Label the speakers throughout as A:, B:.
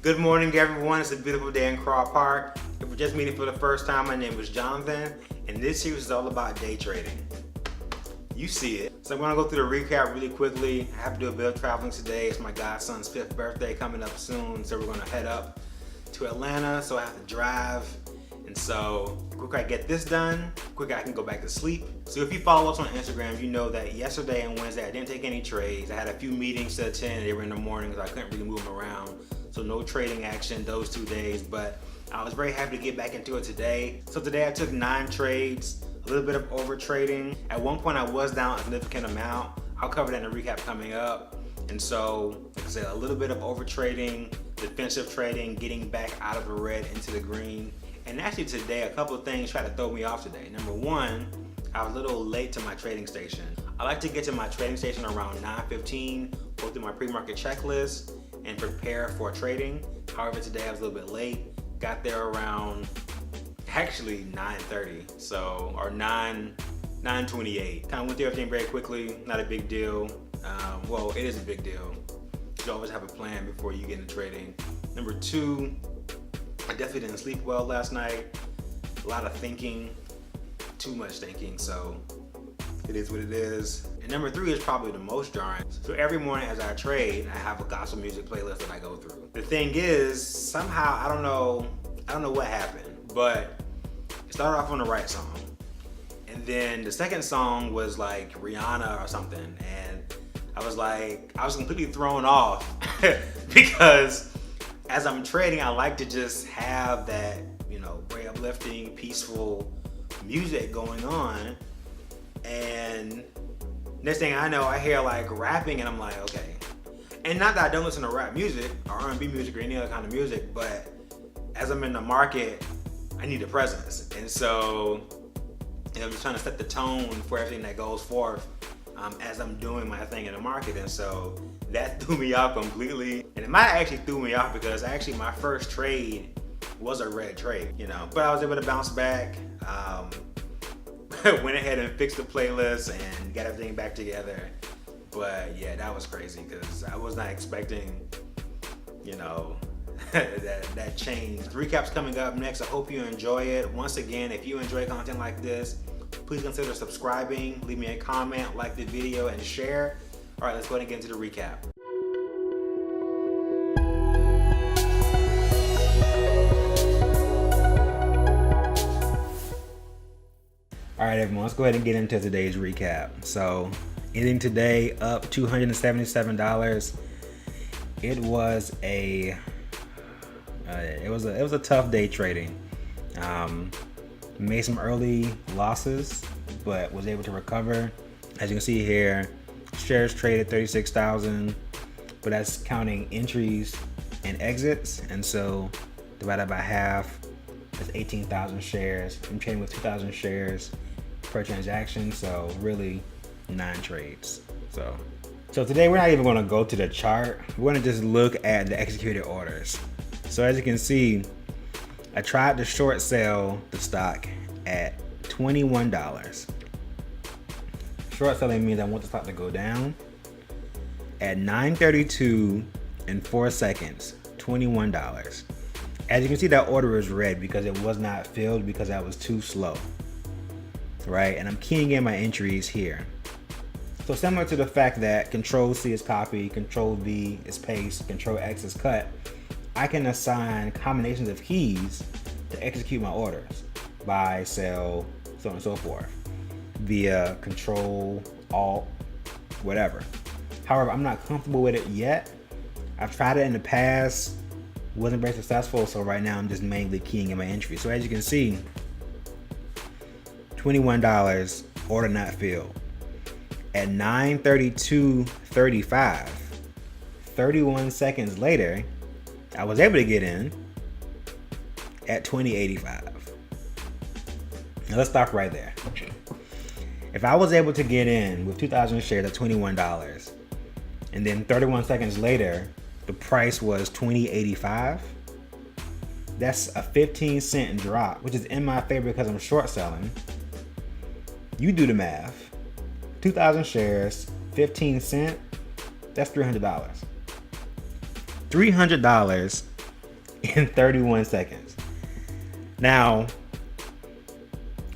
A: Good morning, everyone. It's a beautiful day in Craw Park. If we're just meeting for the first time, my name is Jonathan, and this series is all about day trading. You see it. So I'm gonna go through the recap really quickly. I have to do a bit of traveling today. It's my godson's 5th birthday coming up soon, so we're gonna head up to Atlanta, so I have to drive. And so, quick I get this done, quick I can go back to sleep. So if you follow us on Instagram, you know that yesterday and Wednesday I didn't take any trades. I had a few meetings to attend, they were in the morning, so I couldn't really move them around. So no trading action those 2 days, but I was very happy to get back into it today. So today I took 9 trades, a little bit of over trading. At one point I was down a significant amount. I'll cover that in the recap coming up. And so, like I said, a little bit of over trading, defensive trading, getting back out of the red into the green. And actually today, a couple of things tried to throw me off today. Number one, I was a little late to my trading station. I like to get to my trading station around 9:15, go through my pre-market checklist, and prepare for trading. However, today I was a little bit late. Got there around, actually 9:30, so, or 9:28. Kind of went through everything very quickly, not a big deal. Well, it is a big deal. You always have a plan before you get into trading. Number two, I definitely didn't sleep well last night. A lot of thinking, too much thinking, so it is what it is. And number three is probably the most jarring. So every morning as I trade, I have a gospel music playlist that I go through. The thing is, somehow, I don't know what happened, but it started off on the right song. And then the second song was like Rihanna or something. And I was completely thrown off because as I'm trading, I like to just have that, very uplifting, peaceful music going on. And next thing I know, I hear like rapping and I'm like, okay. And not that I don't listen to rap music or R&B music or any other kind of music, but as I'm in the market, I need a presence. And so, I'm just trying to set the tone for everything that goes forth as I'm doing my thing in the market. And so that threw me off completely. And it might actually threw me off because actually my first trade was a red trade, but I was able to bounce back. Went ahead and fixed the playlist and got everything back together. But yeah, that was crazy because I was not expecting, that change. The recap's coming up next. I hope you enjoy it. Once again, if you enjoy content like this, please consider subscribing, leave me a comment, like the video, and share. All right, let's go ahead and get into the recap. All right, everyone, let's go ahead and get into today's recap. So, ending today up $277. It was a tough day trading. Made some early losses, but was able to recover. As you can see here, shares traded 36,000, but that's counting entries and exits. And so divided by half, that's 18,000 shares. I'm trading with 2,000 shares per transaction, so really 9 trades. So today we're not even going to go to the chart. We're going to just look at the executed orders. So as you can see, I tried to short sell the stock at $21. Short selling means I want the stock to go down. At 9:32 and 4 seconds, $21. As you can see, that order is red because it was not filled because I was too slow, right? And I'm keying in my entries here. So similar to the fact that Control C is copy, Control V is paste, Control X is cut, I can assign combinations of keys to execute my orders, buy, sell, so on and so forth, via Control, Alt, whatever. However, I'm not comfortable with it yet. I've tried it in the past, wasn't very successful, so right now I'm just mainly keying in my entry. So as you can see, $21, order not filled. At 9:32:35, 31 seconds later, I was able to get in at $20.85. Now let's stop right there. If I was able to get in with 2,000 shares at $21, and then 31 seconds later, the price was $20.85, that's a 15-cent drop, which is in my favor because I'm short selling. You do the math. 2,000 shares, 15 cents, that's $300. $300 in 31 seconds. Now,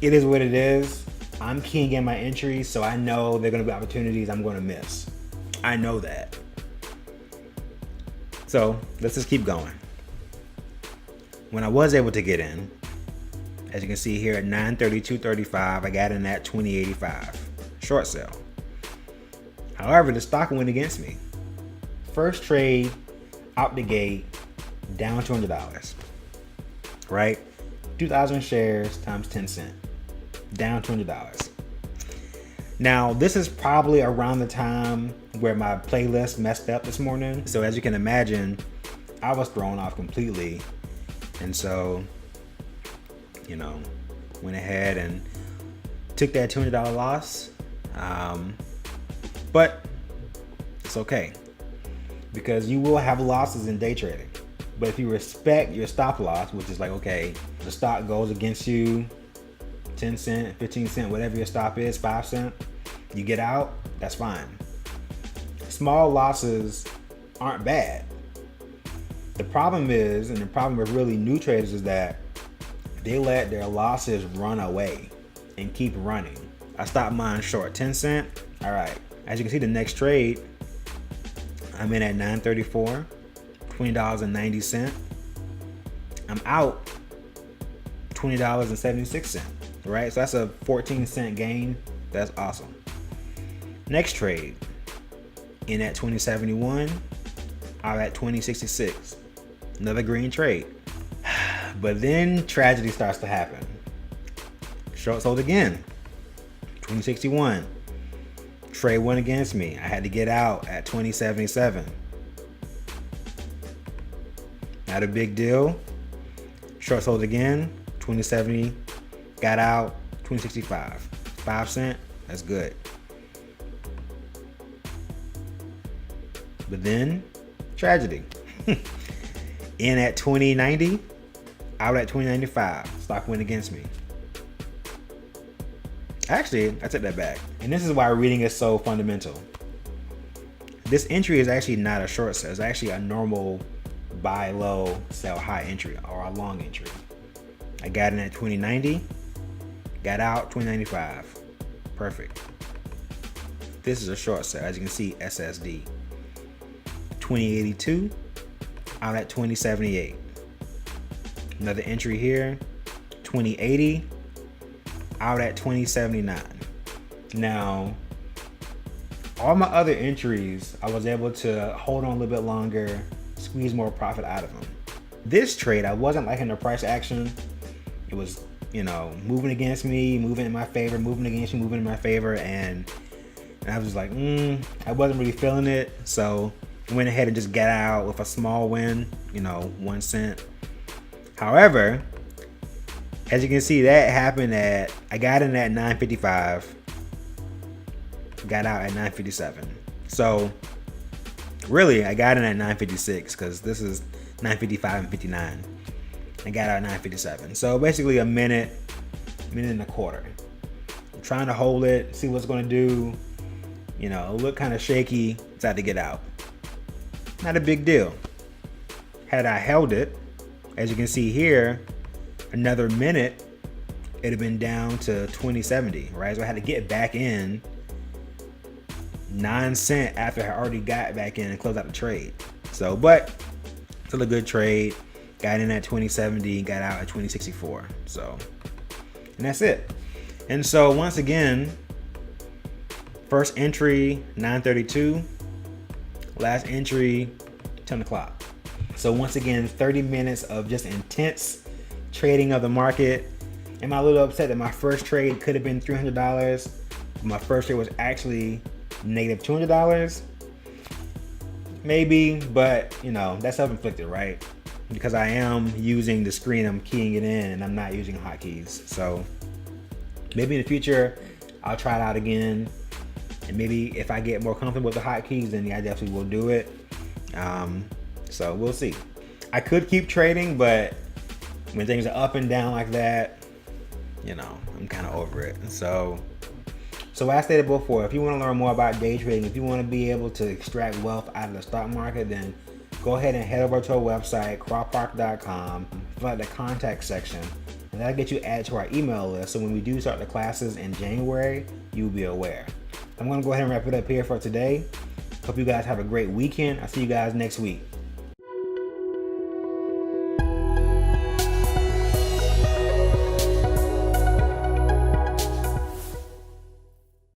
A: it is what it is. I'm keying in my entries, so I know there are going to be opportunities I'm going to miss. I know that. So let's just keep going. When I was able to get in, as you can see here at 932.35, I got in at 20.85, short sale. However, the stock went against me. First trade out the gate, down $200, right? 2,000 shares times 10 cents, down $200. Now, this is probably around the time where my playlist messed up this morning. So as you can imagine, I was thrown off completely. And so, went ahead and took that $200 loss. But it's okay, because you will have losses in day trading. But if you respect your stop loss, which is like, okay, the stock goes against you, 10 cent, 15 cent, whatever your stop is, 5 cent, you get out, that's fine. Small losses aren't bad. The problem is, and the problem with really new traders is that they let their losses run away and keep running. I stopped mine short 10 cent. All right. As you can see, the next trade, I'm in at 934, $20.90. I'm out $20.76, right? So that's a 14 cent gain. That's awesome. Next trade, in at 2071, out at 2066. Another green trade. But then tragedy starts to happen. Short sold again, 2061. Trade went against me. I had to get out at 2077. Not a big deal. Short sold again, 2070. Got out, 2065. 5 cent, that's good. But then, tragedy. In at 2090, out at 2095. Stock went against me. Actually, I took that back. And this is why reading is so fundamental. This entry is actually not a short sell. It's actually a normal buy low, sell high entry, or a long entry. I got in at 2090, got out 2095. Perfect. This is a short sell, as you can see, SSD. 2082, out at 2078. Another entry here, 2080, out at 2079. Now, all my other entries, I was able to hold on a little bit longer, squeeze more profit out of them. This trade, I wasn't liking the price action. It was, moving against me, moving in my favor, moving against me, moving in my favor, and I was just like, I wasn't really feeling it. So I went ahead and just got out with a small win, 1 cent. However, as you can see, that happened I got in at 955, got out at 957. So really, I got in at 956 because this is 955 and 59. I got out at 957. So basically a minute and a quarter. I'm trying to hold it, see what's going to do. It looked kind of shaky. Decided to get out. Not a big deal. Had I held it, as you can see here, another minute, it'd have been down to 2070, right? So I had to get back in 9 cent after I already got back in and closed out the trade. So, but still a good trade. Got in at 2070, got out at 2064. So, and that's it. And so once again, first entry 932, last entry 10 o'clock. So once again, 30 minutes of just intense trading of the market. Am I a little upset that my first trade could have been $300? My first trade was actually negative $200? Maybe, but that's self-inflicted, right? Because I am using the screen, I'm keying it in, and I'm not using hotkeys. So maybe in the future, I'll try it out again. And maybe if I get more comfortable with the hotkeys, then I definitely will do it. So we'll see. I could keep trading, but when things are up and down like that, I'm kind of over it. So I stated before, if you want to learn more about day trading, if you want to be able to extract wealth out of the stock market, then go ahead and head over to our website, crawpark.com, fill out the contact section, and that'll get you added to our email list. So when we do start the classes in January, you'll be aware. I'm gonna go ahead and wrap it up here for today. Hope you guys have a great weekend. I'll see you guys next week.